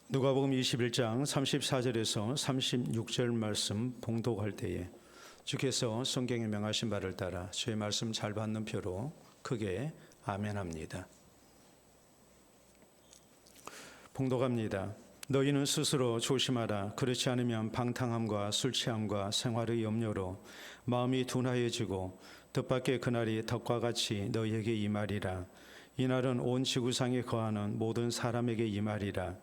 누가복음 21장 34절에서 36절 말씀 봉독할 때에 주께서 성경에 명하신 바를 따라 주의 말씀 잘 받는 표로 크게 아멘합니다. 봉독합니다. 너희는 스스로 조심하라. 그렇지 않으면 방탕함과 술 취함과 생활의 염려로 마음이 둔하여지고 뜻밖의 그날이 덕과 같이 너희에게 임하리라. 이날은 온 지구상에 거하는 모든 사람에게 임하리라.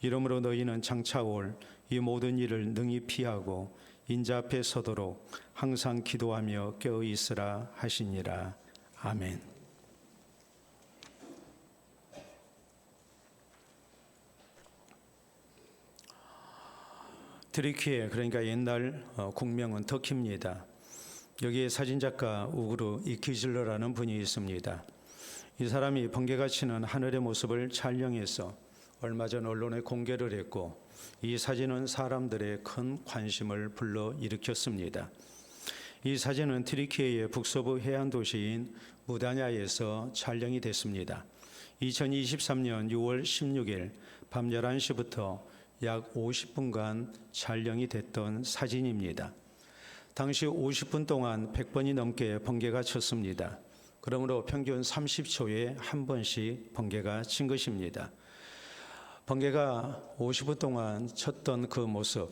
이러므로 너희는 장차 올 이 모든 일을 능히 피하고 인자 앞에 서도록 항상 기도하며 깨어 있으라 하시니라. 아멘. 트리키에, 그러니까 옛날 국명은 터키입니다. 여기에 사진작가 우그루 이키즐러라는 분이 있습니다. 이 사람이 번개가 치는 하늘의 모습을 촬영해서 얼마 전 언론에 공개를 했고, 이 사진은 사람들의 큰 관심을 불러일으켰습니다. 이 사진은 트리키예의 북서부 해안 도시인 무다냐에서 촬영이 됐습니다. 2023년 6월 16일 밤 11시부터 약 50분간 촬영이 됐던 사진입니다. 당시 50분 동안 100번이 넘게 번개가 쳤습니다. 그러므로 평균 30초에 한 번씩 번개가 친 것입니다. 번개가 50분 동안 쳤던 그 모습,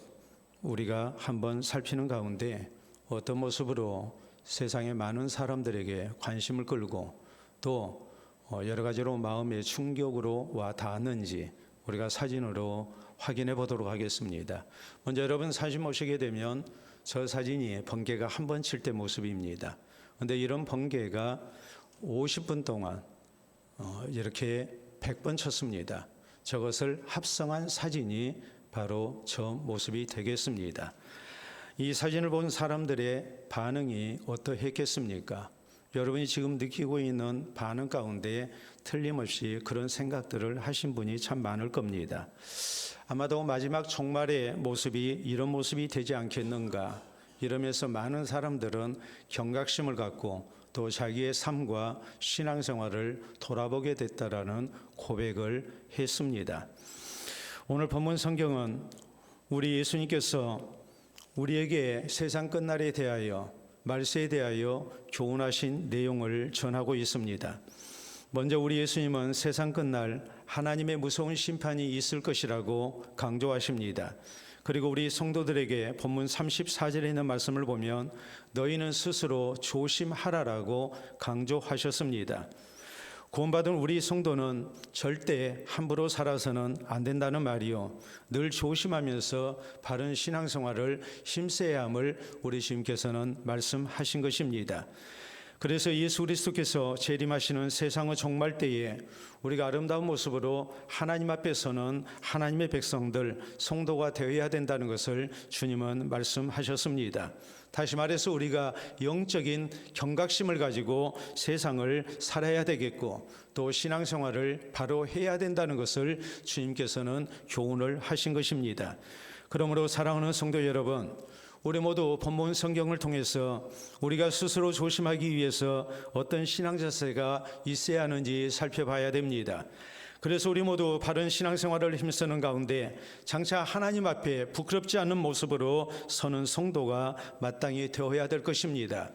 우리가 한번 살피는 가운데 어떤 모습으로 세상의 많은 사람들에게 관심을 끌고 또 여러 가지로 마음의 충격으로 와 닿았는지 우리가 사진으로 확인해 보도록 하겠습니다. 먼저 여러분 사진 보시게 되면 저 사진이 번개가 한 번 칠 때 모습입니다. 그런데 이런 번개가 50분 동안 이렇게 100번 쳤습니다. 저것을 합성한 사진이 바로 저 모습이 되겠습니다. 이 사진을 본 사람들의 반응이 어떠했겠습니까? 여러분이 지금 느끼고 있는 반응 가운데 틀림없이 그런 생각들을 하신 분이 참 많을 겁니다. 아마도 마지막 종말의 모습이 이런 모습이 되지 않겠는가, 이러면서 많은 사람들은 경각심을 갖고 또 자기의 삶과 신앙생활을 돌아보게 됐다라는 고백을 했습니다. 오늘 본문 성경은 우리 예수님께서 우리에게 세상 끝날에 대하여, 말세에 대하여 교훈하신 내용을 전하고 있습니다. 먼저 우리 예수님은 세상 끝날 하나님의 무서운 심판이 있을 것이라고 강조하십니다. 그리고 우리 성도들에게 본문 34절에 있는 말씀을 보면 너희는 스스로 조심하라라고 강조하셨습니다. 구원받은 우리 성도는 절대 함부로 살아서는 안 된다는 말이요, 늘 조심하면서 바른 신앙생활을 힘써야 함을 우리 주님께서는 말씀하신 것입니다. 그래서 예수 그리스도께서 재림하시는 세상의 종말 때에 우리가 아름다운 모습으로 하나님 앞에서는 하나님의 백성들, 성도가 되어야 된다는 것을 주님은 말씀하셨습니다. 다시 말해서 우리가 영적인 경각심을 가지고 세상을 살아야 되겠고 또 신앙생활을 바로 해야 된다는 것을 주님께서는 교훈을 하신 것입니다. 그러므로 사랑하는 성도 여러분, 우리 모두 본문 성경을 통해서 우리가 스스로 조심하기 위해서 어떤 신앙 자세가 있어야 하는지 살펴봐야 됩니다. 그래서 우리 모두 바른 신앙생활을 힘쓰는 가운데 장차 하나님 앞에 부끄럽지 않은 모습으로 서는 성도가 마땅히 되어야 될 것입니다.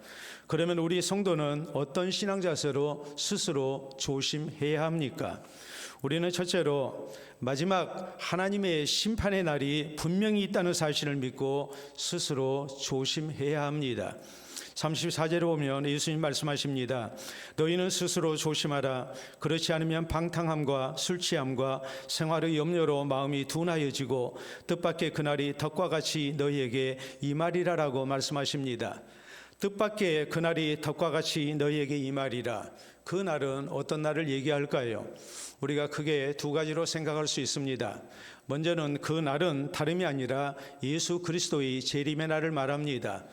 그러면 우리 성도는 어떤 신앙 자세로 스스로 조심해야 합니까? 우리는 첫째로 마지막 하나님의 심판의 날이 분명히 있다는 사실을 믿고 스스로 조심해야 합니다. 34절에 보면 예수님 말씀하십니다. 너희는 스스로 조심하라. 그렇지 않으면 방탕함과 술 취함과 생활의 염려로 마음이 둔하여지고 뜻밖의 그날이 덕과 같이 너희에게 임하리라라고 말씀하십니다. 뜻밖의 그날이 덕과 같이 너희에게 임하리라. 그 날은 어떤 날을 얘기할까요? 우리가 크게 두 가지로 생각할 수 있습니다. 먼저는 그 날은 다름이 아니라 예수 그리스도의 재림의 날을 말합니다.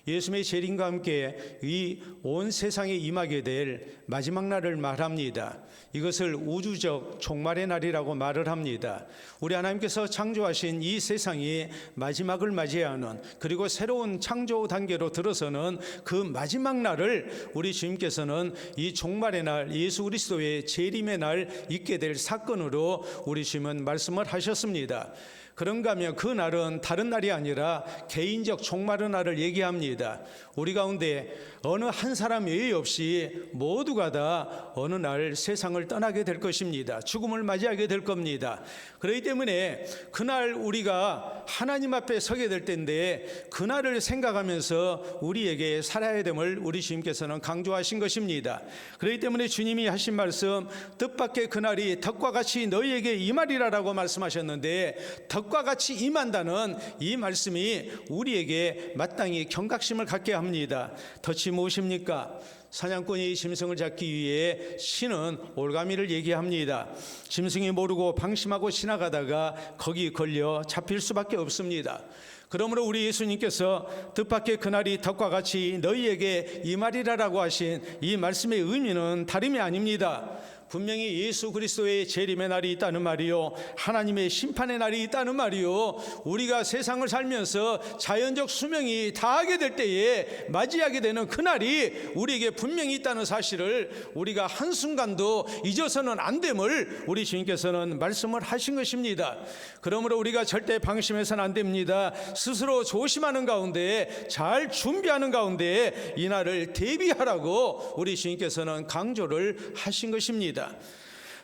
예수님의 재림과 함께 이 온 세상에 임하게 될 마지막 날을 말합니다. 이것을 우주적 종말의 날이라고 말을 합니다. 우리 하나님께서 창조하신 이 세상이 마지막을 맞이하는, 그리고 새로운 창조 단계로 들어서는 그 마지막 날을 우리 주님께서는 이 종말의 날, 예수 그리스도의 재림의 날 있게 될 사건으로 우리 주님은 말씀을 하셨습니다. 그런가 하면 그 날은 다른 날이 아니라 개인적 종말의 날을 얘기합니다. 우리 가운데 어느 한 사람 예외 없이 모두가 다 어느 날 세상을 떠나게 될 것입니다. 죽음을 맞이하게 될 겁니다. 그렇기 때문에 그날 우리가 하나님 앞에 서게 될 때인데, 그날을 생각하면서 우리에게 살아야 됨을 우리 주님께서는 강조하신 것입니다. 그렇기 때문에 주님이 하신 말씀, 뜻밖의 그날이 덕과 같이 너희에게 임하리라라고 말씀하셨는데, 덕과 같이 임한다는 이 말씀이 우리에게 마땅히 경각심을 갖게 합니다. 덫이 무엇입니까? 사냥꾼이 짐승을 잡기 위해 신은 올가미를 얘기합니다. 짐승이 모르고 방심하고 지나가다가 거기 걸려 잡힐 수밖에 없습니다. 그러므로 우리 예수님께서 뜻밖의 그날이 덕과 같이 너희에게 임하리라라고 하신 이 말씀의 의미는 다름이 아닙니다. 분명히 예수 그리스도의 재림의 날이 있다는 말이요, 하나님의 심판의 날이 있다는 말이요, 우리가 세상을 살면서 자연적 수명이 다하게 될 때에 맞이하게 되는 그날이 우리에게 분명히 있다는 사실을 우리가 한순간도 잊어서는 안 됨을 우리 주님께서는 말씀을 하신 것입니다. 그러므로 우리가 절대 방심해서는 안 됩니다. 스스로 조심하는 가운데, 잘 준비하는 가운데 이 날을 대비하라고 우리 주님께서는 강조를 하신 것입니다.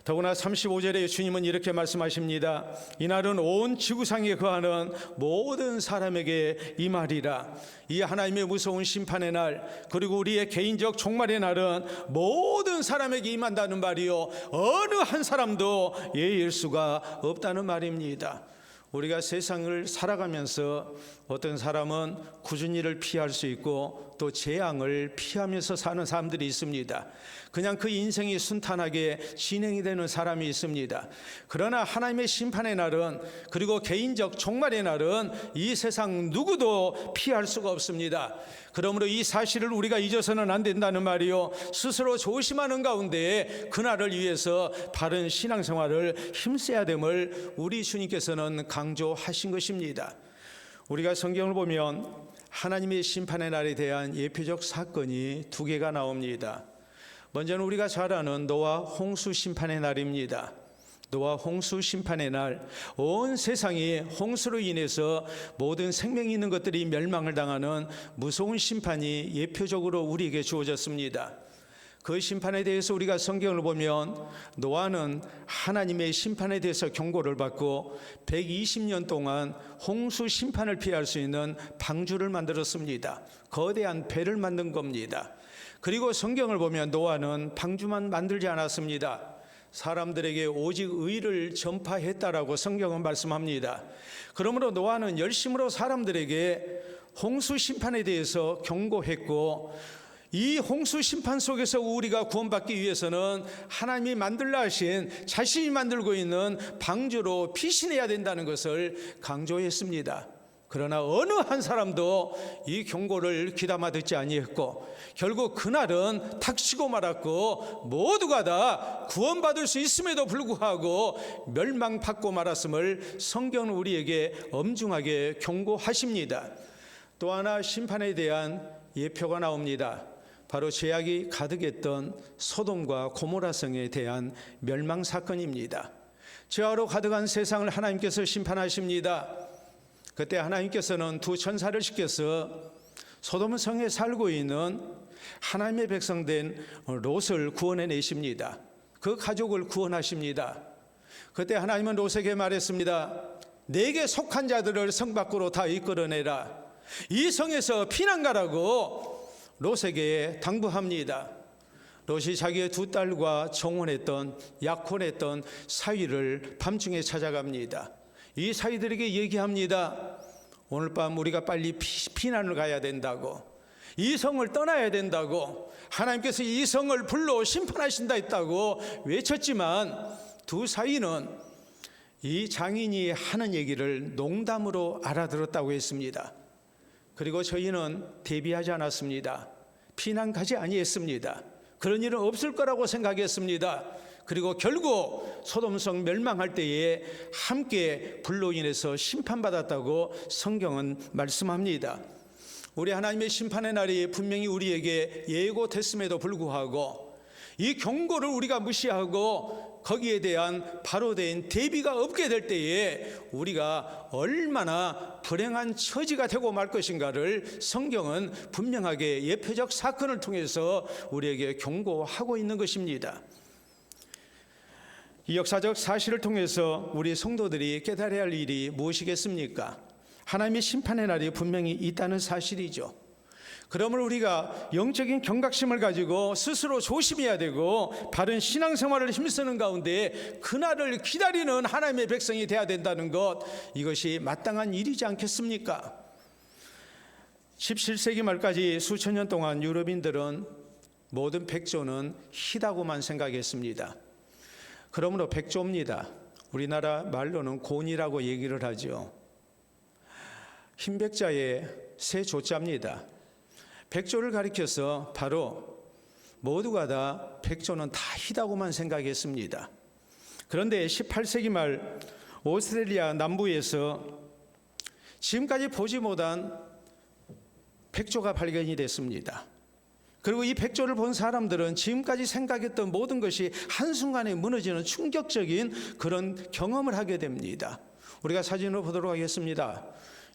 더구나 35절에 주님은 이렇게 말씀하십니다. 이날은 온 지구상에 거하는 모든 사람에게 임하리라. 이 하나님의 무서운 심판의 날, 그리고 우리의 개인적 종말의 날은 모든 사람에게 임한다는 말이요, 어느 한 사람도 예일 수가 없다는 말입니다. 우리가 세상을 살아가면서 어떤 사람은 굳은 일을 피할 수 있고 또 재앙을 피하면서 사는 사람들이 있습니다. 그냥 그 인생이 순탄하게 진행이 되는 사람이 있습니다. 그러나 하나님의 심판의 날은, 그리고 개인적 종말의 날은 이 세상 누구도 피할 수가 없습니다. 그러므로 이 사실을 우리가 잊어서는 안 된다는 말이요, 스스로 조심하는 가운데 그날을 위해서 바른 신앙생활을 힘써야 됨을 우리 주님께서는 강조하신 것입니다. 우리가 성경을 보면 하나님의 심판의 날에 대한 예표적 사건이 두 개가 나옵니다. 먼저는 우리가 잘 아는 노아 홍수 심판의 날입니다. 노아 홍수 심판의 날, 온 세상이 홍수로 인해서 모든 생명이 있는 것들이 멸망을 당하는 무서운 심판이 예표적으로 우리에게 주어졌습니다. 그 심판에 대해서 우리가 성경을 보면 노아는 하나님의 심판에 대해서 경고를 받고 120년 동안 홍수 심판을 피할 수 있는 방주를 만들었습니다. 거대한 배를 만든 겁니다. 그리고 성경을 보면 노아는 방주만 만들지 않았습니다. 사람들에게 오직 의를 전파했다라고 성경은 말씀합니다. 그러므로 노아는 열심으로 사람들에게 홍수 심판에 대해서 경고했고, 이 홍수 심판 속에서 우리가 구원받기 위해서는 하나님이 만들라 하신, 자신이 만들고 있는 방주로 피신해야 된다는 것을 강조했습니다. 그러나 어느 한 사람도 이 경고를 귀담아 듣지 아니했고, 결국 그날은 닥치고 말았고, 모두가 다 구원받을 수 있음에도 불구하고 멸망받고 말았음을 성경은 우리에게 엄중하게 경고하십니다. 또 하나 심판에 대한 예표가 나옵니다. 바로 죄악이 가득했던 소돔과 고모라 성에 대한 멸망 사건입니다. 죄악으로 가득한 세상을 하나님께서 심판하십니다. 그때 하나님께서는 두 천사를 시켜서 소돔 성에 살고 있는 하나님의 백성된 롯을 구원해내십니다. 그 가족을 구원하십니다. 그때 하나님은 롯에게 말했습니다. 내게 속한 자들을 성 밖으로 다 이끌어내라. 이 성에서 피난 가라고 롯에게 당부합니다. 롯이 자기의 두 딸과 정혼했던, 약혼했던 사위를 밤중에 찾아갑니다. 이 사위들에게 얘기합니다. 오늘 밤 우리가 빨리 피난을 가야 된다고, 이 성을 떠나야 된다고, 하나님께서 이 성을 불로 심판하신다 했다고 외쳤지만, 두 사위는 이 장인이 하는 얘기를 농담으로 알아들었다고 했습니다. 그리고 저희는 대비하지 않았습니다. 피난 가지 아니했습니다. 그런 일은 없을 거라고 생각했습니다. 그리고 결국 소돔성 멸망할 때에 함께 불로 인해서 심판받았다고 성경은 말씀합니다. 우리 하나님의 심판의 날이 분명히 우리에게 예고됐음에도 불구하고 이 경고를 우리가 무시하고 거기에 대한 바로 된 대비가 없게 될 때에 우리가 얼마나 불행한 처지가 되고 말 것인가를 성경은 분명하게 예표적 사건을 통해서 우리에게 경고하고 있는 것입니다. 이 역사적 사실을 통해서 우리 성도들이 깨달아야 할 일이 무엇이겠습니까? 하나님의 심판의 날이 분명히 있다는 사실이죠. 그러므로 우리가 영적인 경각심을 가지고 스스로 조심해야 되고 바른 신앙생활을 힘쓰는 가운데 그날을 기다리는 하나님의 백성이 되어야 된다는 것, 이것이 마땅한 일이지 않겠습니까? 17세기 말까지 수천 년 동안 유럽인들은 모든 백조는 희다고만 생각했습니다. 그러므로 백조입니다. 우리나라 말로는 곤이라고 얘기를 하죠. 흰 백자에 새 조자입니다. 백조를 가리켜서 바로 모두가 다 백조는 다 희다고만 생각했습니다. 그런데 18세기 말 오스트레일리아 남부에서 지금까지 보지 못한 백조가 발견이 됐습니다. 그리고 이 백조를 본 사람들은 지금까지 생각했던 모든 것이 한순간에 무너지는 충격적인 그런 경험을 하게 됩니다. 우리가 사진을 보도록 하겠습니다.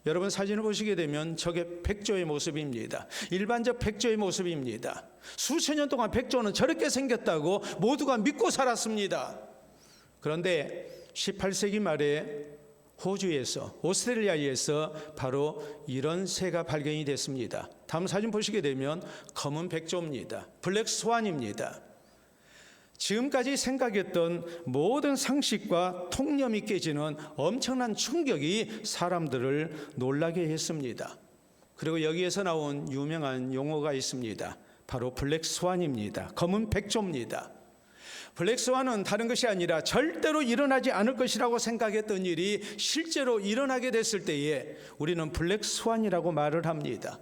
여러분 사진을 보시게 되면 저게 백조의 모습입니다. 일반적 백조의 모습입니다. 수천 년 동안 백조는 저렇게 생겼다고 모두가 믿고 살았습니다. 그런데 18세기 말에 호주에서, 오스트레일리아에서 바로 이런 새가 발견이 됐습니다. 다음 사진 보시게 되면 검은 백조입니다. 블랙 스완입니다. 지금까지 생각했던 모든 상식과 통념이 깨지는 엄청난 충격이 사람들을 놀라게 했습니다. 그리고 여기에서 나온 유명한 용어가 있습니다. 바로 블랙 스완입니다. 검은 백조입니다. 블랙 스완은 다른 것이 아니라 절대로 일어나지 않을 것이라고 생각했던 일이 실제로 일어나게 됐을 때에 우리는 블랙 스완이라고 말을 합니다.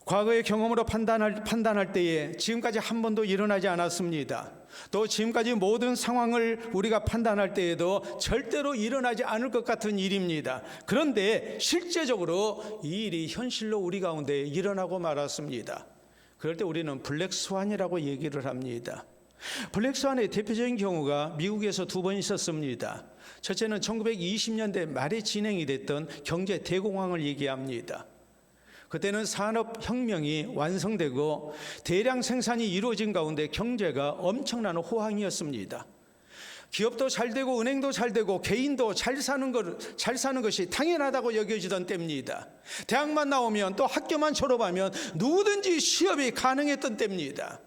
과거의 경험으로 판단할 때에 지금까지 한 번도 일어나지 않았습니다. 또 지금까지 모든 상황을 우리가 판단할 때에도 절대로 일어나지 않을 것 같은 일입니다. 그런데 실제적으로 이 일이 현실로 우리 가운데 일어나고 말았습니다. 그럴 때 우리는 블랙 스완이라고 얘기를 합니다. 블랙 스완의 대표적인 경우가 미국에서 두 번 있었습니다. 첫째는 1920년대 말에 진행이 됐던 경제 대공황을 얘기합니다. 그때는 산업혁명이 완성되고 대량 생산이 이루어진 가운데 경제가 엄청난 호황이었습니다. 기업도 잘 되고 은행도 잘 되고 개인도 잘 사는 것이 당연하다고 여겨지던 때입니다. 대학만 나오면 또 학교만 졸업하면 누구든지 취업이 가능했던 때입니다.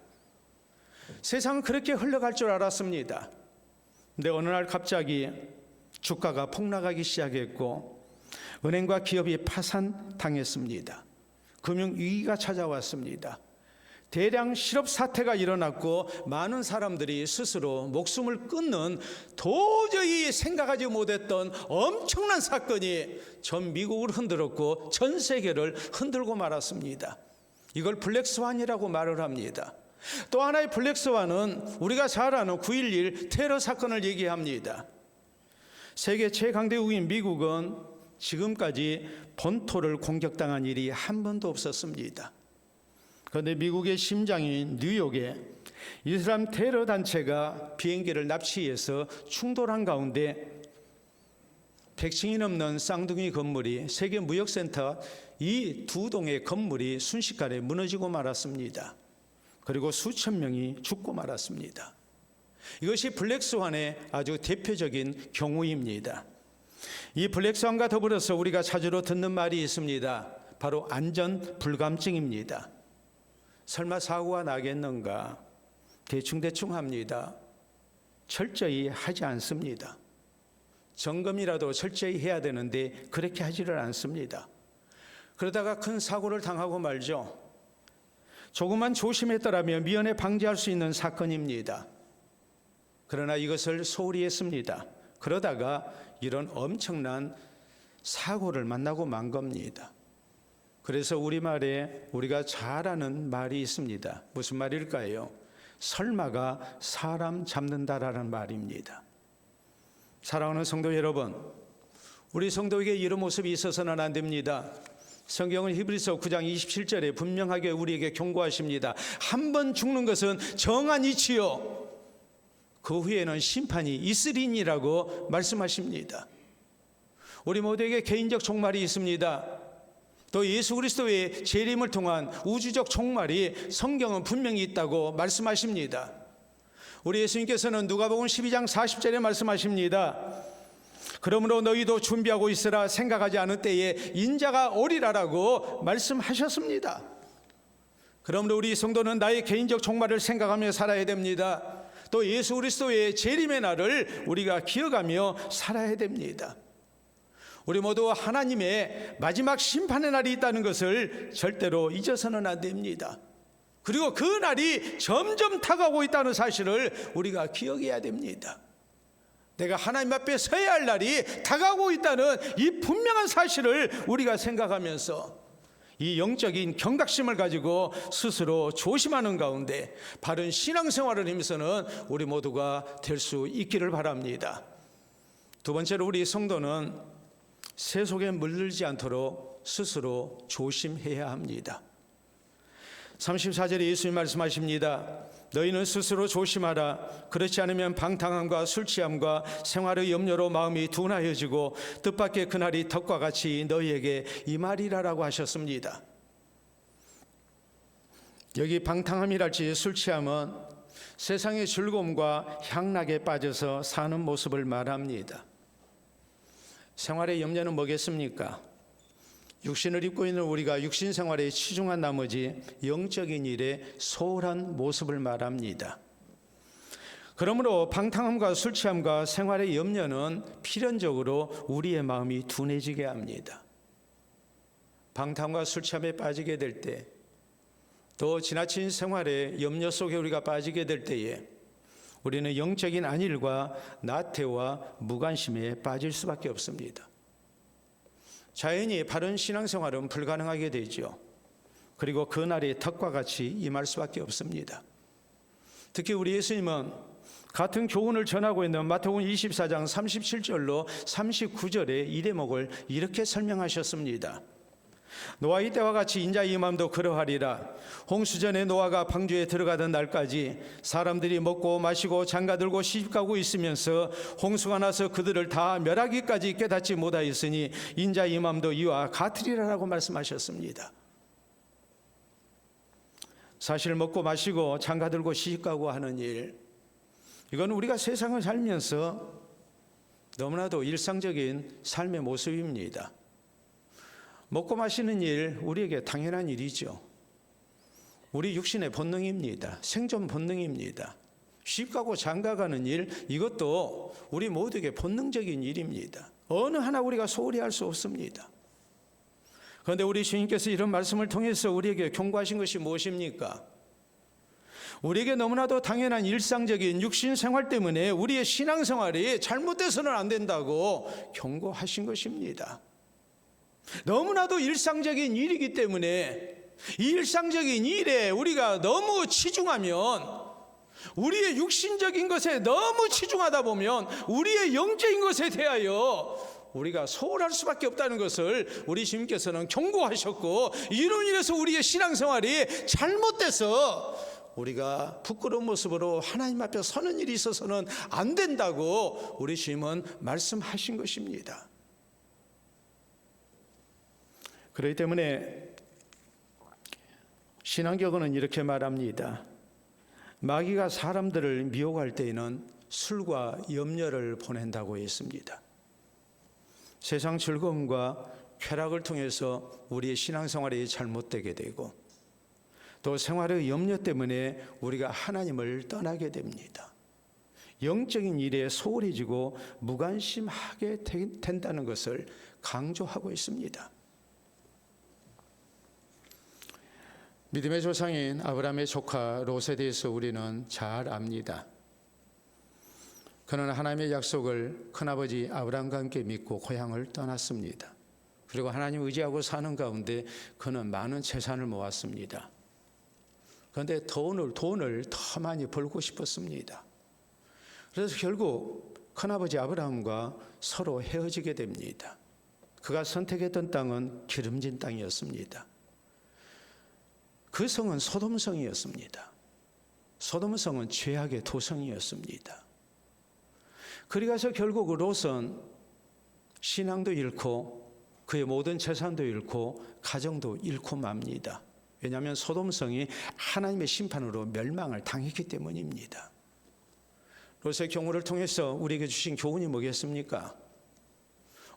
세상은 그렇게 흘러갈 줄 알았습니다. 근데 어느 날 갑자기 주가가 폭락하기 시작했고 은행과 기업이 파산당했습니다. 금융위기가 찾아왔습니다. 대량 실업 사태가 일어났고 많은 사람들이 스스로 목숨을 끊는 도저히 생각하지 못했던 엄청난 사건이 전 미국을 흔들었고 전 세계를 흔들고 말았습니다. 이걸 블랙스완이라고 말을 합니다. 또 하나의 블랙스완은 우리가 잘 아는 9.11 테러 사건을 얘기합니다. 세계 최강대국인 미국은 지금까지 본토를 공격당한 일이 한 번도 없었습니다. 그런데 미국의 심장인 뉴욕에 이슬람 테러 단체가 비행기를 납치해서 충돌한 가운데 100층이 넘는 쌍둥이 건물이 세계 무역센터 이 두 동의 건물이 순식간에 무너지고 말았습니다. 그리고 수천 명이 죽고 말았습니다. 이것이 블랙스완의 아주 대표적인 경우입니다. 이 블랙스완과 더불어서 우리가 자주로 듣는 말이 있습니다. 바로 안전 불감증입니다. 설마 사고가 나겠는가? 대충 합니다. 철저히 하지 않습니다. 점검이라도 철저히 해야 되는데 그렇게 하지를 않습니다. 그러다가 큰 사고를 당하고 말죠. 조금만 조심했더라면 미연에 방지할 수 있는 사건입니다. 그러나 이것을 소홀히 했습니다. 그러다가 이런 엄청난 사고를 만나고 만 겁니다. 그래서 우리말에 우리가 잘 아는 말이 있습니다. 무슨 말일까요? 설마가 사람 잡는다라는 말입니다. 사랑하는 성도 여러분, 우리 성도에게 이런 모습이 있어서는 안 됩니다. 성경은 히브리서 9장 27절에 분명하게 우리에게 경고하십니다. 한 번 죽는 것은 정한 이치요, 그 후에는 심판이 있으리니라고 말씀하십니다. 우리 모두에게 개인적 종말이 있습니다. 또 예수 그리스도의 재림을 통한 우주적 종말이 성경은 분명히 있다고 말씀하십니다. 우리 예수님께서는 누가복음 12장 40절에 말씀하십니다. 그러므로 너희도 준비하고 있으라. 생각하지 않을 때에 인자가 오리라라고 말씀하셨습니다. 그러므로 우리 성도는 나의 개인적 종말을 생각하며 살아야 됩니다. 또 예수 그리스도의 재림의 날을 우리가 기억하며 살아야 됩니다. 우리 모두 하나님의 마지막 심판의 날이 있다는 것을 절대로 잊어서는 안 됩니다. 그리고 그 날이 점점 다가오고 있다는 사실을 우리가 기억해야 됩니다. 내가 하나님 앞에 서야 할 날이 다가오고 있다는 이 분명한 사실을 우리가 생각하면서 이 영적인 경각심을 가지고 스스로 조심하는 가운데 바른 신앙생활을 힘쓰는 우리 모두가 될 수 있기를 바랍니다. 두 번째로 우리 성도는 세속에 물들지 않도록 스스로 조심해야 합니다. 34절에 예수님 말씀하십니다. 너희는 스스로 조심하라. 그렇지 않으면 방탕함과 술취함과 생활의 염려로 마음이 둔하여지고 뜻밖의 그날이 덕과 같이 너희에게 임하리라라고 하셨습니다. 여기 방탕함이랄지 술취함은 세상의 즐거움과 향락에 빠져서 사는 모습을 말합니다. 생활의 염려는 뭐겠습니까? 육신을 입고 있는 우리가 육신 생활에 치중한 나머지 영적인 일에 소홀한 모습을 말합니다. 그러므로 방탕함과 술취함과 생활의 염려는 필연적으로 우리의 마음이 둔해지게 합니다. 방탕함과 술취함에 빠지게 될 때, 또 지나친 생활의 염려 속에 우리가 빠지게 될 때에 우리는 영적인 안일과 나태와 무관심에 빠질 수밖에 없습니다. 자연히 바른 신앙생활은 불가능하게 되죠. 그리고 그날이 덕과 같이 임할 수밖에 없습니다. 특히 우리 예수님은 같은 교훈을 전하고 있는 마태복음 24장 37절로 39절의 이 대목을 이렇게 설명하셨습니다. 노아 이때와 같이 인자의 임함도 그러하리라. 홍수전에 노아가 방주에 들어가던 날까지 사람들이 먹고 마시고 장가들고 시집가고 있으면서 홍수가 나서 그들을 다 멸하기까지 깨닫지 못하였으니 인자의 임함도 이와 같으리라라고 말씀하셨습니다. 사실 먹고 마시고 장가들고 시집가고 하는 일, 이건 우리가 세상을 살면서 너무나도 일상적인 삶의 모습입니다. 먹고 마시는 일, 우리에게 당연한 일이죠. 우리 육신의 본능입니다. 생존 본능입니다. 시집가고 장가가는 일, 이것도 우리 모두에게 본능적인 일입니다. 어느 하나 우리가 소홀히 할 수 없습니다. 그런데 우리 주님께서 이런 말씀을 통해서 우리에게 경고하신 것이 무엇입니까? 우리에게 너무나도 당연한 일상적인 육신 생활 때문에 우리의 신앙생활이 잘못돼서는 안 된다고 경고하신 것입니다. 너무나도 일상적인 일이기 때문에 이 일상적인 일에 우리가 너무 치중하면, 우리의 육신적인 것에 너무 치중하다 보면 우리의 영적인 것에 대하여 우리가 소홀할 수밖에 없다는 것을 우리 주님께서는 경고하셨고, 이로 인해서 우리의 신앙생활이 잘못돼서 우리가 부끄러운 모습으로 하나님 앞에 서는 일이 있어서는 안 된다고 우리 주님은 말씀하신 것입니다. 그렇기 때문에 신앙교훈은 이렇게 말합니다. 마귀가 사람들을 미혹할 때에는 술과 염려를 보낸다고 했습니다. 세상 즐거움과 쾌락을 통해서 우리의 신앙생활이 잘못되게 되고, 또 생활의 염려 때문에 우리가 하나님을 떠나게 됩니다. 영적인 일에 소홀해지고 무관심하게 된다는 것을 강조하고 있습니다. 믿음의 조상인 아브라함의 조카 롯에 대해서 우리는 잘 압니다. 그는 하나님의 약속을 큰아버지 아브라함과 함께 믿고 고향을 떠났습니다. 그리고 하나님 의지하고 사는 가운데 그는 많은 재산을 모았습니다. 그런데 돈을 더 많이 벌고 싶었습니다. 그래서 결국 큰아버지 아브라함과 서로 헤어지게 됩니다. 그가 선택했던 땅은 기름진 땅이었습니다. 그 성은 소돔성이었습니다. 소돔성은 죄악의 도성이었습니다. 그리 가서 결국 롯은 신앙도 잃고 그의 모든 재산도 잃고 가정도 잃고 맙니다. 왜냐하면 소돔성이 하나님의 심판으로 멸망을 당했기 때문입니다. 롯의 경우를 통해서 우리에게 주신 교훈이 뭐겠습니까?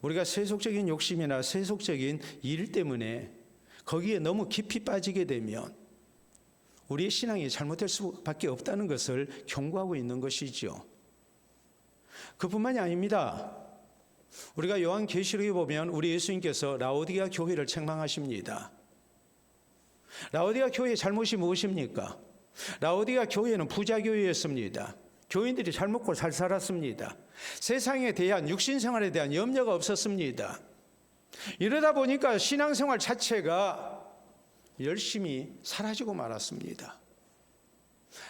우리가 세속적인 욕심이나 세속적인 일 때문에 거기에 너무 깊이 빠지게 되면 우리의 신앙이 잘못될 수밖에 없다는 것을 경고하고 있는 것이죠. 그뿐만이 아닙니다. 우리가 요한계시록에 보면 우리 예수님께서 라오디게아 교회를 책망하십니다. 라오디게아 교회의 잘못이 무엇입니까? 라오디게아 교회는 부자 교회였습니다. 교인들이 잘 먹고 잘 살았습니다. 세상에 대한 육신생활에 대한 염려가 없었습니다. 이러다 보니까 신앙생활 자체가 열심히 사라지고 말았습니다.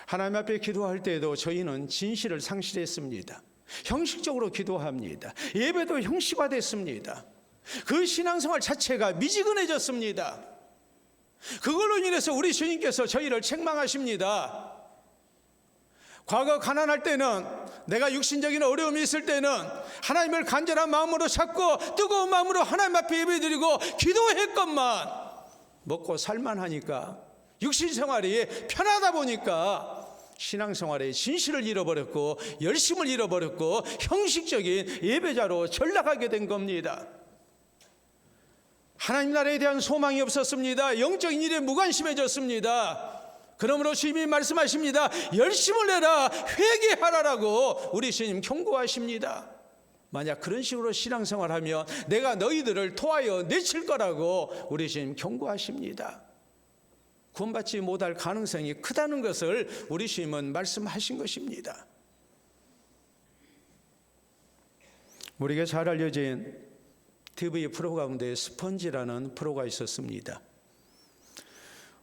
하나님 앞에 기도할 때에도 저희는 진실을 상실했습니다. 형식적으로 기도합니다. 예배도 형식화됐습니다. 그 신앙생활 자체가 미지근해졌습니다. 그걸로 인해서 우리 주님께서 저희를 책망하십니다. 과거 가난할 때는, 내가 육신적인 어려움이 있을 때는 하나님을 간절한 마음으로 찾고 뜨거운 마음으로 하나님 앞에 예배드리고 기도했건만 먹고 살만하니까, 육신생활이 편하다 보니까 신앙생활의 진실을 잃어버렸고 열심을 잃어버렸고 형식적인 예배자로 전락하게 된 겁니다. 하나님 나라에 대한 소망이 없었습니다. 영적인 일에 무관심해졌습니다. 그러므로 주님이 말씀하십니다. 열심을 내라, 회개하라라고 우리 주님 경고하십니다. 만약 그런 식으로 신앙생활하면 내가 너희들을 토하여 내칠 거라고 우리 주님 경고하십니다. 구원받지 못할 가능성이 크다는 것을 우리 주님은 말씀하신 것입니다. 우리가 잘 알려진 TV 프로 가운데 스펀지라는 프로가 있었습니다.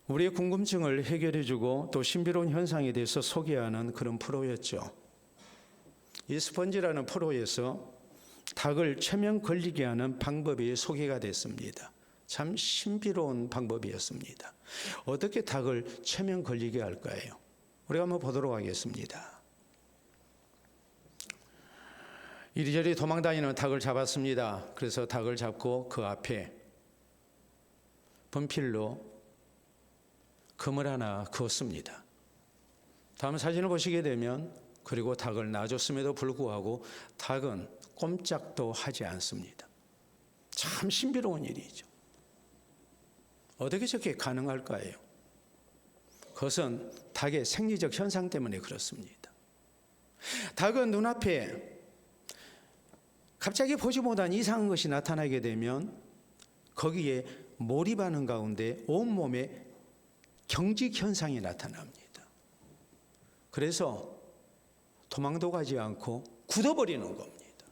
우리의 궁금증을 해결해주고 또 신비로운 현상에 대해서 소개하는 그런 프로였죠. 이 스펀지라는 프로에서 닭을 최면 걸리게 하는 방법이 소개가 됐습니다. 참 신비로운 방법이었습니다. 어떻게 닭을 최면 걸리게 할까요? 우리가 한번 보도록 하겠습니다. 이리저리 도망다니는 닭을 잡았습니다. 그래서 닭을 잡고 그 앞에 분필로 금을 하나 그었습니다. 다음 사진을 보시게 되면, 그리고 닭을 놔줬음에도 불구하고 닭은 꼼짝도 하지 않습니다. 참 신비로운 일이죠. 어떻게 저렇게 가능할까요? 그것은 닭의 생리적 현상 때문에 그렇습니다. 닭은 눈앞에 갑자기 보지 못한 이상한 것이 나타나게 되면 거기에 몰입하는 가운데 온몸에 경직 현상이 나타납니다. 그래서 도망도 가지 않고 굳어버리는 겁니다.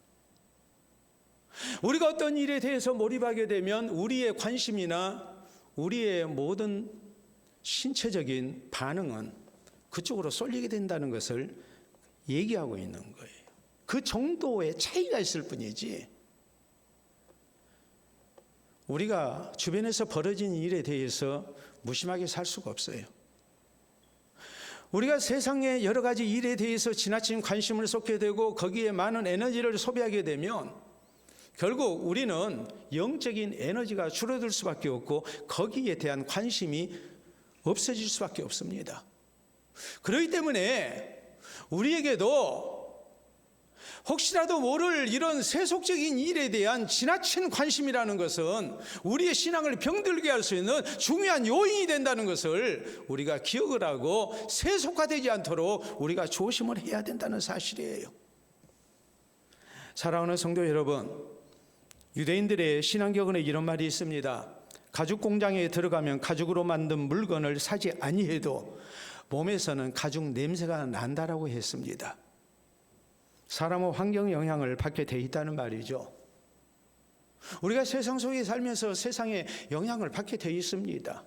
우리가 어떤 일에 대해서 몰입하게 되면 우리의 관심이나 우리의 모든 신체적인 반응은 그쪽으로 쏠리게 된다는 것을 얘기하고 있는 거예요. 그 정도의 차이가 있을 뿐이지, 우리가 주변에서 벌어진 일에 대해서 무심하게 살 수가 없어요. 우리가 세상의 여러 가지 일에 대해서 지나친 관심을 쏟게 되고 거기에 많은 에너지를 소비하게 되면 결국 우리는 영적인 에너지가 줄어들 수밖에 없고 거기에 대한 관심이 없어질 수밖에 없습니다. 그렇기 때문에 우리에게도 혹시라도 모를 이런 세속적인 일에 대한 지나친 관심이라는 것은 우리의 신앙을 병들게 할 수 있는 중요한 요인이 된다는 것을 우리가 기억을 하고 세속화되지 않도록 우리가 조심을 해야 된다는 사실이에요. 사랑하는 성도 여러분, 유대인들의 신앙격언에 이런 말이 있습니다. 가죽 공장에 들어가면 가죽으로 만든 물건을 사지 아니해도 몸에서는 가죽 냄새가 난다라고 했습니다. 사람은 환경 영향을 받게 돼 있다는 말이죠. 우리가 세상 속에 살면서 세상에 영향을 받게 되어 있습니다.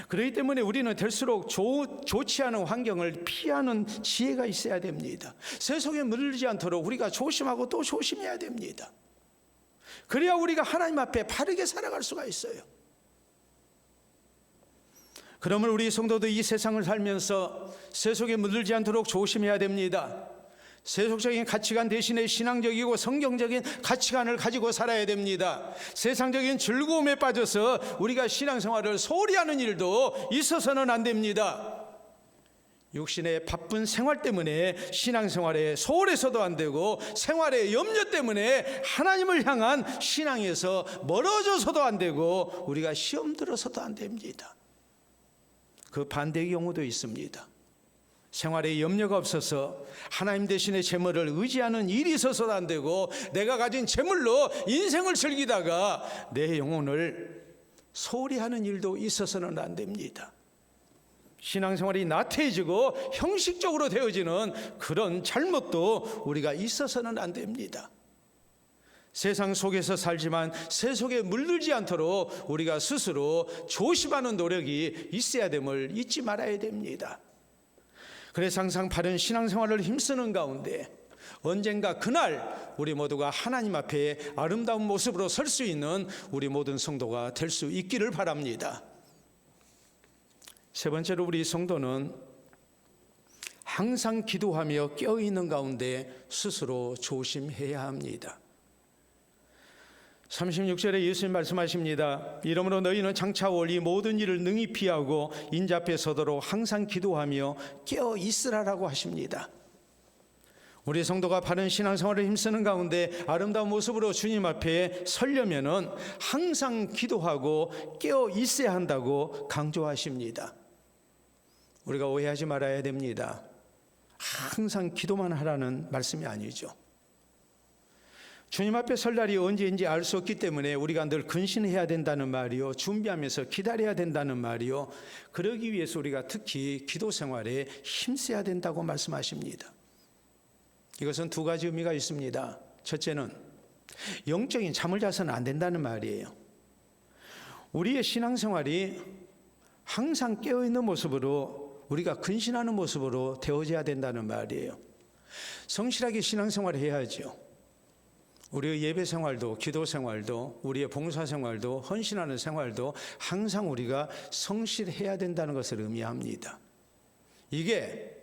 그렇기 때문에 우리는 될수록 좋지 않은 환경을 피하는 지혜가 있어야 됩니다. 세속에 물들지 않도록 우리가 조심하고 또 조심해야 됩니다. 그래야 우리가 하나님 앞에 바르게 살아갈 수가 있어요. 그러면 우리 성도도 이 세상을 살면서 세속에 물들지 않도록 조심해야 됩니다. 세속적인 가치관 대신에 신앙적이고 성경적인 가치관을 가지고 살아야 됩니다. 세상적인 즐거움에 빠져서 우리가 신앙생활을 소홀히 하는 일도 있어서는 안 됩니다. 육신의 바쁜 생활 때문에 신앙생활에 소홀해서도 안 되고, 생활의 염려 때문에 하나님을 향한 신앙에서 멀어져서도 안 되고, 우리가 시험 들어서도 안 됩니다. 그 반대의 경우도 있습니다. 생활에 염려가 없어서 하나님 대신에 재물을 의지하는 일이 있어서도 안 되고, 내가 가진 재물로 인생을 즐기다가 내 영혼을 소홀히 하는 일도 있어서는 안 됩니다. 신앙생활이 나태해지고 형식적으로 되어지는 그런 잘못도 우리가 있어서는 안 됩니다. 세상 속에서 살지만 세속에 물들지 않도록 우리가 스스로 조심하는 노력이 있어야 됨을 잊지 말아야 됩니다. 그래서 항상 바른 신앙생활을 힘쓰는 가운데 언젠가 그날 우리 모두가 하나님 앞에 아름다운 모습으로 설 수 있는 우리 모든 성도가 될 수 있기를 바랍니다. 세 번째로, 우리 성도는 항상 기도하며 깨어있는 가운데 스스로 조심해야 합니다. 36절에 예수님 말씀하십니다. 이러므로 너희는 장차 올 이 모든 일을 능히 피하고 인자 앞에 서도록 항상 기도하며 깨어 있으라라고 하십니다. 우리 성도가 바른 신앙생활을 힘쓰는 가운데 아름다운 모습으로 주님 앞에 서려면은 항상 기도하고 깨어 있어야 한다고 강조하십니다. 우리가 오해하지 말아야 됩니다. 항상 기도만 하라는 말씀이 아니죠. 주님 앞에 설 날이 언제인지 알 수 없기 때문에 우리가 늘 근신해야 된다는 말이요, 준비하면서 기다려야 된다는 말이요, 그러기 위해서 우리가 특히 기도 생활에 힘써야 된다고 말씀하십니다. 이것은 두 가지 의미가 있습니다. 첫째는 영적인 잠을 자서는 안 된다는 말이에요. 우리의 신앙생활이 항상 깨어있는 모습으로, 우리가 근신하는 모습으로 되어져야 된다는 말이에요. 성실하게 신앙생활을 해야죠. 우리의 예배 생활도, 기도 생활도, 우리의 봉사 생활도, 헌신하는 생활도 항상 우리가 성실해야 된다는 것을 의미합니다. 이게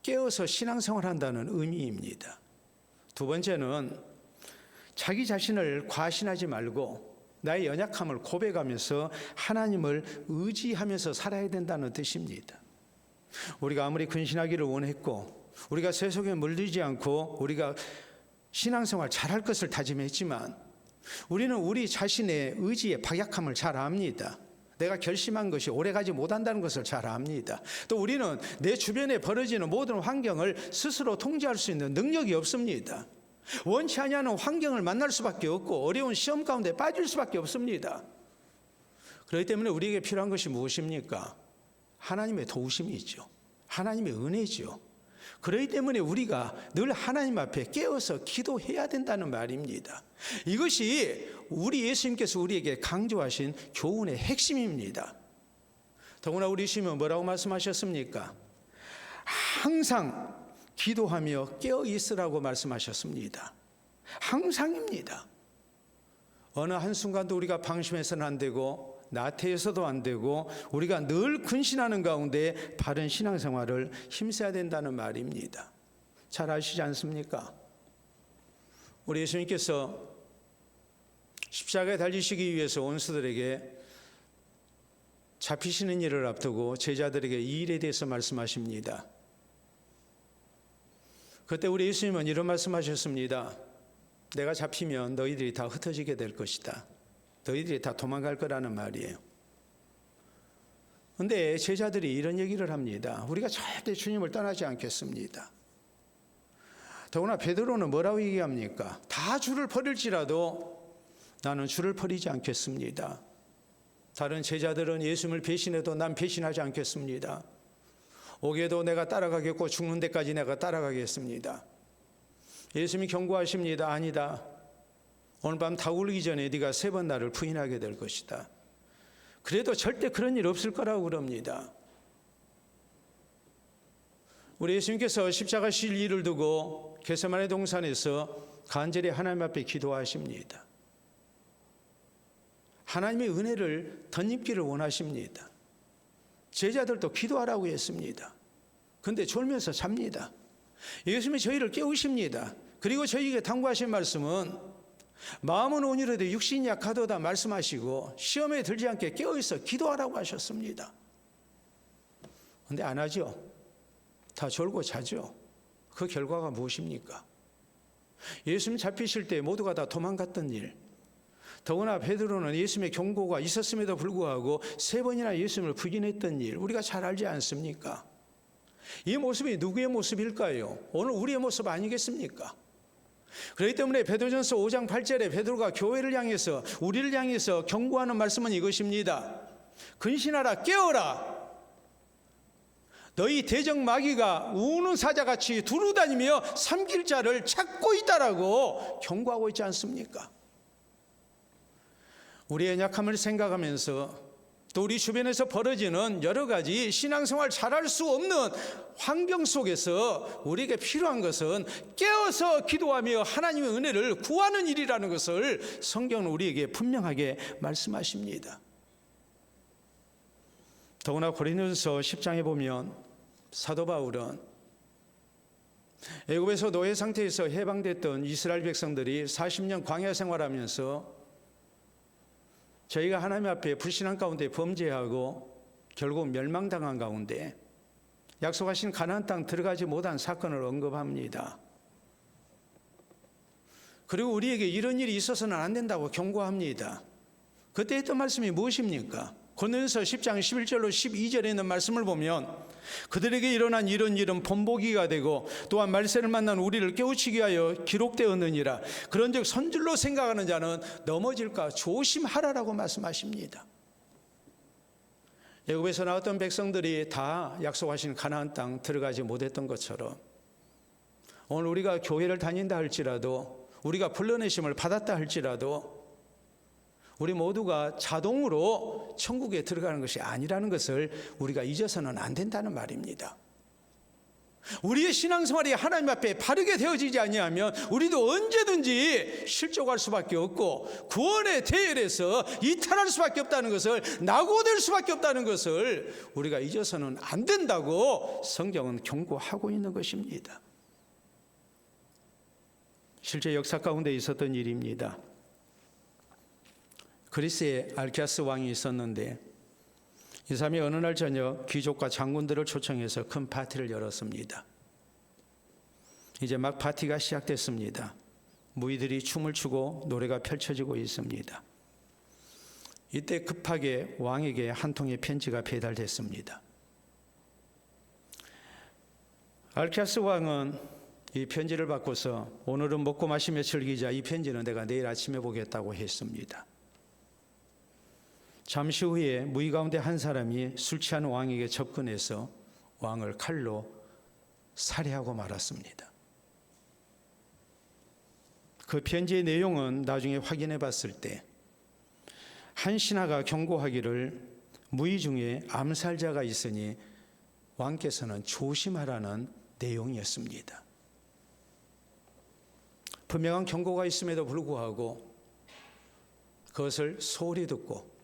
깨어서 신앙생활한다는 의미입니다. 두 번째는 자기 자신을 과신하지 말고 나의 연약함을 고백하면서 하나님을 의지하면서 살아야 된다는 뜻입니다. 우리가 아무리 근신하기를 원했고, 우리가 세속에 물들지 않고 우리가 신앙생활 잘할 것을 다짐했지만, 우리는 우리 자신의 의지의 박약함을 잘 압니다. 내가 결심한 것이 오래가지 못한다는 것을 잘 압니다. 또 우리는 내 주변에 벌어지는 모든 환경을 스스로 통제할 수 있는 능력이 없습니다. 원치 않는 환경을 만날 수밖에 없고 어려운 시험 가운데 빠질 수밖에 없습니다. 그렇기 때문에 우리에게 필요한 것이 무엇입니까? 하나님의 도우심이 있죠. 하나님의 은혜죠. 그렇기 때문에 우리가 늘 하나님 앞에 깨어서 기도해야 된다는 말입니다. 이것이 우리 예수님께서 우리에게 강조하신 교훈의 핵심입니다. 더구나 우리 예수님은 뭐라고 말씀하셨습니까? 항상 기도하며 깨어 있으라고 말씀하셨습니다. 항상입니다. 어느 한순간도 우리가 방심해서는 안 되고 나태해서도 안 되고, 우리가 늘 근신하는 가운데 바른 신앙생활을 힘써야 된다는 말입니다. 잘 아시지 않습니까? 우리 예수님께서 십자가에 달리시기 위해서 원수들에게 잡히시는 일을 앞두고 제자들에게 이 일에 대해서 말씀하십니다. 그때 우리 예수님은 이런 말씀하셨습니다. 내가 잡히면 너희들이 다 흩어지게 될 것이다. 너희들이 다 도망갈 거라는 말이에요. 그런데 제자들이 이런 얘기를 합니다. 우리가 절대 주님을 떠나지 않겠습니다. 더구나 베드로는 뭐라고 얘기합니까? 다 주를 버릴지라도 나는 주를 버리지 않겠습니다. 다른 제자들은 예수님을 배신해도 난 배신하지 않겠습니다. 옥에도 내가 따라가겠고 죽는 데까지 내가 따라가겠습니다. 예수님이 경고하십니다. 아니다. 오늘 밤 다 울기 전에 네가 3번 나를 부인하게 될 것이다. 그래도 절대 그런 일 없을 거라고 그럽니다. 우리 예수님께서 십자가 실 일을 두고 겟세마네 동산에서 간절히 하나님 앞에 기도하십니다. 하나님의 은혜를 덧입기를 원하십니다. 제자들도 기도하라고 했습니다. 그런데 졸면서 잡니다. 예수님이 저희를 깨우십니다. 그리고 저희에게 당부하신 말씀은 마음은 온유로되 육신이 약하도다 말씀하시고 시험에 들지 않게 깨어있어 기도하라고 하셨습니다. 그런데 안 하죠. 다 졸고 자죠. 그 결과가 무엇입니까? 예수님 잡히실 때 모두가 다 도망갔던 일, 더구나 베드로는 예수님의 경고가 있었음에도 불구하고 3번이나 예수님을 부인했던 일, 우리가 잘 알지 않습니까? 이 모습이 누구의 모습일까요? 오늘 우리의 모습 아니겠습니까? 그렇기 때문에 베드로전서 5장 8절에 베드로가 교회를 향해서, 우리를 향해서 경고하는 말씀은 이것입니다. 근신하라, 깨어라. 너희 대적 마귀가 우는 사자같이 두루다니며 삼킬 자를 찾고 있다라고 경고하고 있지 않습니까? 우리의 약함을 생각하면서 또 우리 주변에서 벌어지는 여러 가지 신앙생활 잘할 수 없는 환경 속에서 우리에게 필요한 것은 깨어서 기도하며 하나님의 은혜를 구하는 일이라는 것을 성경은 우리에게 분명하게 말씀하십니다. 더구나 고린도전서 10장에 보면 사도 바울은 애굽에서 노예 상태에서 해방됐던 이스라엘 백성들이 40년 광야 생활하면서 저희가 하나님 앞에 불신한 가운데 범죄하고 결국 멸망당한 가운데 약속하신 가나안 땅 들어가지 못한 사건을 언급합니다. 그리고 우리에게 이런 일이 있어서는 안 된다고 경고합니다. 그때 했던 말씀이 무엇입니까? 고린도전서 10장 11절로 12절에 있는 말씀을 보면 그들에게 일어난 이런 일은 본보기가 되고 또한 말세를 만난 우리를 깨우치기 위하여 기록되었느니라. 그런즉 선줄로 생각하는 자는 넘어질까 조심하라라고 말씀하십니다. 애굽에서 나왔던 백성들이 다 약속하신 가나안 땅 들어가지 못했던 것처럼 오늘 우리가 교회를 다닌다 할지라도 우리가 불러내심을 받았다 할지라도 우리 모두가 자동으로 천국에 들어가는 것이 아니라는 것을 우리가 잊어서는 안 된다는 말입니다. 우리의 신앙생활이 하나님 앞에 바르게 되어지지 아니하면 우리도 언제든지 실족할 수밖에 없고 구원의 대열에서 이탈할 수밖에 없다는 것을, 낙오될 수밖에 없다는 것을 우리가 잊어서는 안 된다고 성경은 경고하고 있는 것입니다. 실제 역사 가운데 있었던 일입니다. 그리스에 알케아스 왕이 있었는데 이 사람이 어느 날 저녁 귀족과 장군들을 초청해서 큰 파티를 열었습니다. 이제 막 파티가 시작됐습니다. 무희들이 춤을 추고 노래가 펼쳐지고 있습니다. 이때 급하게 왕에게 한 통의 편지가 배달됐습니다. 알케아스 왕은 이 편지를 받고서 오늘은 먹고 마시며 즐기자, 이 편지는 내가 내일 아침에 보겠다고 했습니다. 잠시 후에 무희 가운데 한 사람이 술 취한 왕에게 접근해서 왕을 칼로 살해하고 말았습니다. 그 편지의 내용은 나중에 확인해 봤을 때 한 신하가 경고하기를 무희 중에 암살자가 있으니 왕께서는 조심하라는 내용이었습니다. 분명한 경고가 있음에도 불구하고 그것을 소홀히 듣고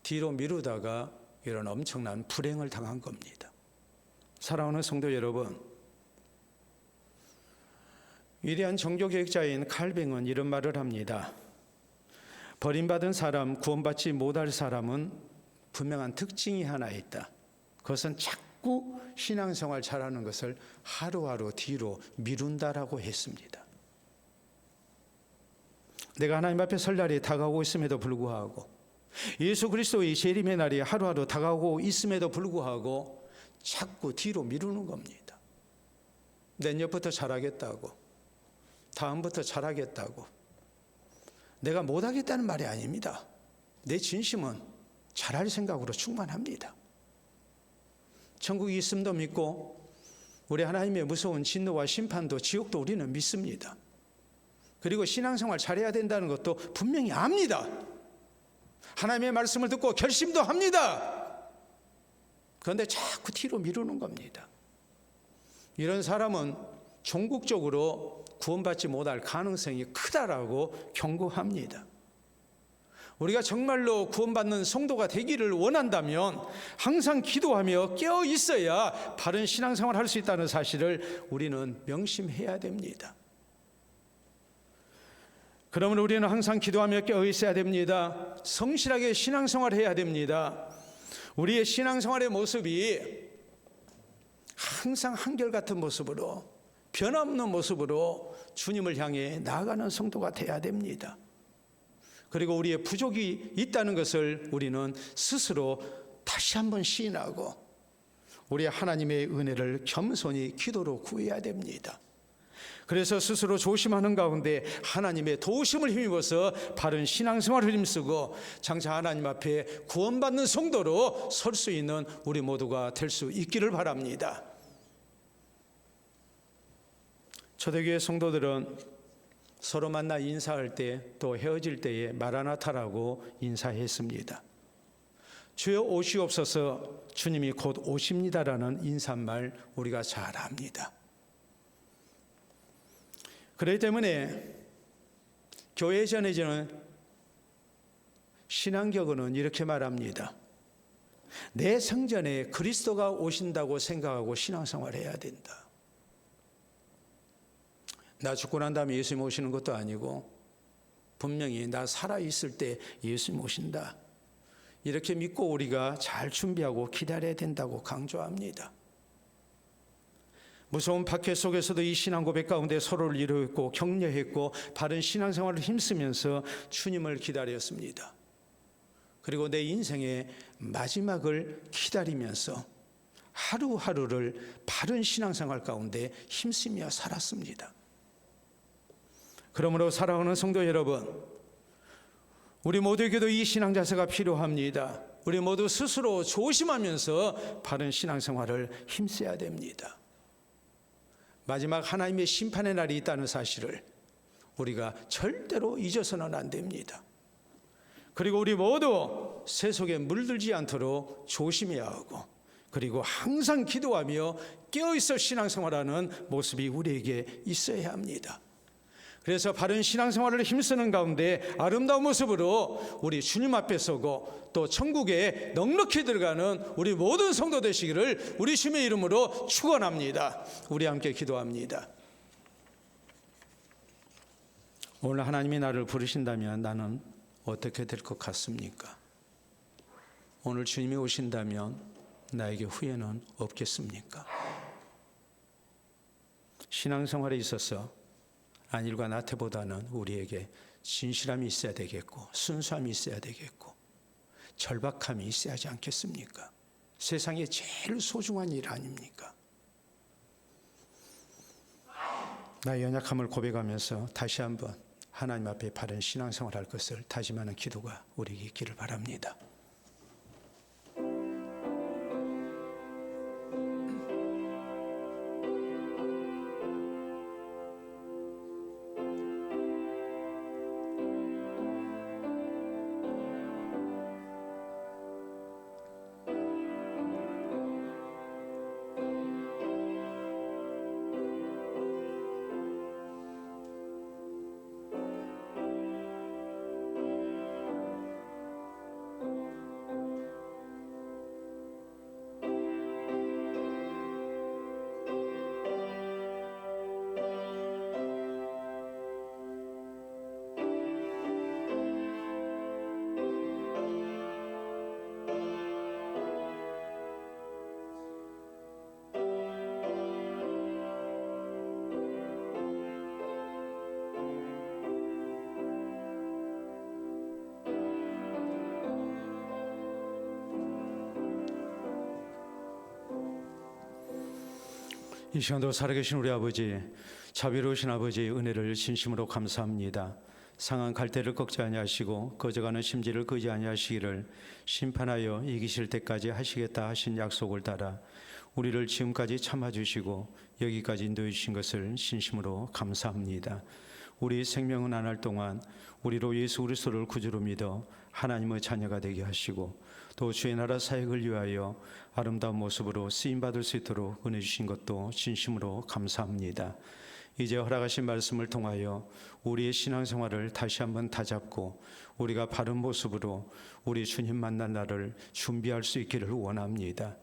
뒤로 미루다가 이런 엄청난 불행을 당한 겁니다. 사랑하는 성도 여러분, 위대한 종교개혁자인 칼뱅은 이런 말을 합니다. 버림받은 사람, 구원받지 못할 사람은 분명한 특징이 하나 있다. 그것은 자꾸 신앙생활 잘하는 것을 하루하루 뒤로 미룬다라고 했습니다. 내가 하나님 앞에 설 날이 다가오고 있음에도 불구하고 예수 그리스도의 재림의 날이 하루하루 다가오고 있음에도 불구하고 자꾸 뒤로 미루는 겁니다. 내년부터 잘하겠다고, 다음부터 잘하겠다고. 내가 못하겠다는 말이 아닙니다. 내 진심은 잘할 생각으로 충만합니다. 천국이 있음도 믿고 우리 하나님의 무서운 진노와 심판도, 지옥도 우리는 믿습니다. 그리고 신앙생활 잘해야 된다는 것도 분명히 압니다. 하나님의 말씀을 듣고 결심도 합니다. 그런데 자꾸 뒤로 미루는 겁니다. 이런 사람은 종국적으로 구원받지 못할 가능성이 크다라고 경고합니다. 우리가 정말로 구원받는 성도가 되기를 원한다면 항상 기도하며 깨어 있어야 바른 신앙생활을 할 수 있다는 사실을 우리는 명심해야 됩니다. 그러면 우리는 항상 기도하며 깨어 있어야 됩니다. 성실하게 신앙생활을 해야 됩니다. 우리의 신앙생활의 모습이 항상 한결같은 모습으로, 변함없는 모습으로 주님을 향해 나아가는 성도가 돼야 됩니다. 그리고 우리의 부족이 있다는 것을 우리는 스스로 다시 한번 시인하고 우리 하나님의 은혜를 겸손히 기도로 구해야 됩니다. 그래서 스스로 조심하는 가운데 하나님의 도우심을 힘입어서 바른 신앙생활을 힘쓰고 장차 하나님 앞에 구원받는 성도로 설 수 있는 우리 모두가 될 수 있기를 바랍니다. 초대교회 성도들은 서로 만나 인사할 때 또 헤어질 때에 마라나타라고 인사했습니다. 주여 오시옵소서, 주님이 곧 오십니다라는 인사말 우리가 잘 압니다. 그렇기 때문에 교회에 전해지는 신앙격언은 이렇게 말합니다. 내 성전에 그리스도가 오신다고 생각하고 신앙생활해야 된다. 나 죽고 난 다음에 예수님 오시는 것도 아니고 분명히 나 살아있을 때 예수님 오신다. 이렇게 믿고 우리가 잘 준비하고 기다려야 된다고 강조합니다. 무서운 박해 속에서도 이 신앙 고백 가운데 서로를 이루었고 격려했고 바른 신앙생활을 힘쓰면서 주님을 기다렸습니다. 그리고 내 인생의 마지막을 기다리면서 하루하루를 바른 신앙생활 가운데 힘쓰며 살았습니다. 그러므로 사랑하는 성도 여러분, 우리 모두에게도 이 신앙 자세가 필요합니다. 우리 모두 스스로 조심하면서 바른 신앙생활을 힘써야 됩니다. 마지막 하나님의 심판의 날이 있다는 사실을 우리가 절대로 잊어서는 안 됩니다. 그리고 우리 모두 세속에 물들지 않도록 조심해야 하고, 그리고 항상 기도하며 깨어있어 신앙생활하는 모습이 우리에게 있어야 합니다. 그래서 바른 신앙생활을 힘쓰는 가운데 아름다운 모습으로 우리 주님 앞에 서고 또 천국에 넉넉히 들어가는 우리 모든 성도 되시기를 우리 주님의 이름으로 축원합니다. 우리 함께 기도합니다. 오늘 하나님이 나를 부르신다면 나는 어떻게 될 것 같습니까? 오늘 주님이 오신다면 나에게 후회는 없겠습니까? 신앙생활에 있어서 안일과 나태보다는 우리에게 진실함이 있어야 되겠고 순수함이 있어야 되겠고 절박함이 있어야 하지 않겠습니까? 세상에 제일 소중한 일 아닙니까? 나의 연약함을 고백하면서 다시 한번 하나님 앞에 바른 신앙생활 할 것을 다짐하는 기도가 우리에게 있기를 바랍니다. 이 시간도 살아계신 우리 아버지, 자비로우신 아버지의 은혜를 진심으로 감사합니다. 상한 갈대를 꺾지 아니하시고 꺼져가는 심지를 끄지 아니하시기를 심판하여 이기실 때까지 하시겠다 하신 약속을 따라 우리를 지금까지 참아주시고 여기까지 인도해 주신 것을 진심으로 감사합니다. 우리 생명은 안 할 동안 우리로 예수 그리스도를 구주로 믿어 하나님의 자녀가 되게 하시고 또 주의 나라 사역을 위하여 아름다운 모습으로 쓰임받을 수 있도록 은혜 주신 것도 진심으로 감사합니다. 이제 허락하신 말씀을 통하여 우리의 신앙생활을 다시 한번 다잡고 우리가 바른 모습으로 우리 주님 만난 날을 준비할 수 있기를 원합니다.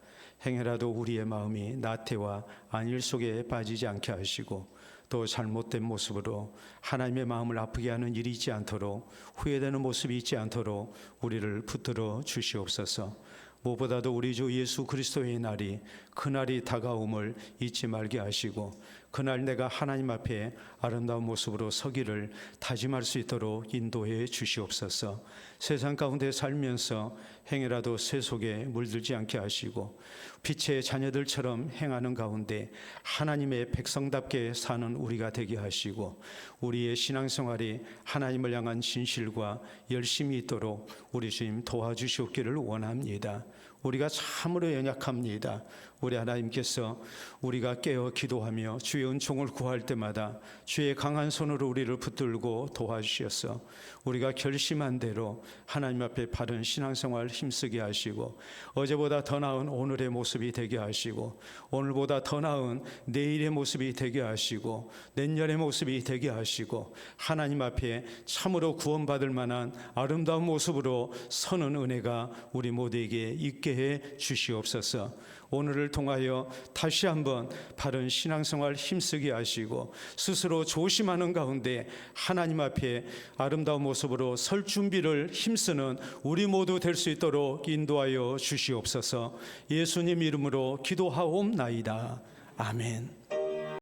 행여라도 우리의 마음이 나태와 안일 속에 빠지지 않게 하시고 또 잘못된 모습으로 하나님의 마음을 아프게 하는 일이 있지 않도록 후회되는 모습이 있지 않도록 우리를 붙들어 주시옵소서. 무엇보다도 우리 주 예수 그리스도의 날이 그날이 다가옴을 잊지 말게 하시고 그날 내가 하나님 앞에 아름다운 모습으로 서기를 다짐할 수 있도록 인도해 주시옵소서. 세상 가운데 살면서 행여라도 쇠 속에 물들지 않게 하시고 빛의 자녀들처럼 행하는 가운데 하나님의 백성답게 사는 우리가 되게 하시고 우리의 신앙생활이 하나님을 향한 진실과 열심이 있도록 우리 주님 도와주시옵기를 원합니다. 우리가 참으로 연약합니다. 우리 하나님께서 우리가 깨어 기도하며 주의 은총을 구할 때마다 주의 강한 손으로 우리를 붙들고 도와주셔서 우리가 결심한 대로 하나님 앞에 바른 신앙생활 힘쓰게 하시고 어제보다 더 나은 오늘의 모습이 되게 하시고 오늘보다 더 나은 내일의 모습이 되게 하시고 내년의 모습이 되게 하시고 하나님 앞에 참으로 구원받을 만한 아름다운 모습으로 서는 은혜가 우리 모두에게 있게 해 주시옵소서. 오늘을 통하여 다시 한번 바른 신앙생활 힘쓰게 하시고 스스로 조심하는 가운데 하나님 앞에 아름다운 모습으로 설 준비를 힘쓰는 우리 모두 될 수 있도록 인도하여 주시옵소서. 예수님 이름으로 기도하옵나이다. 아멘.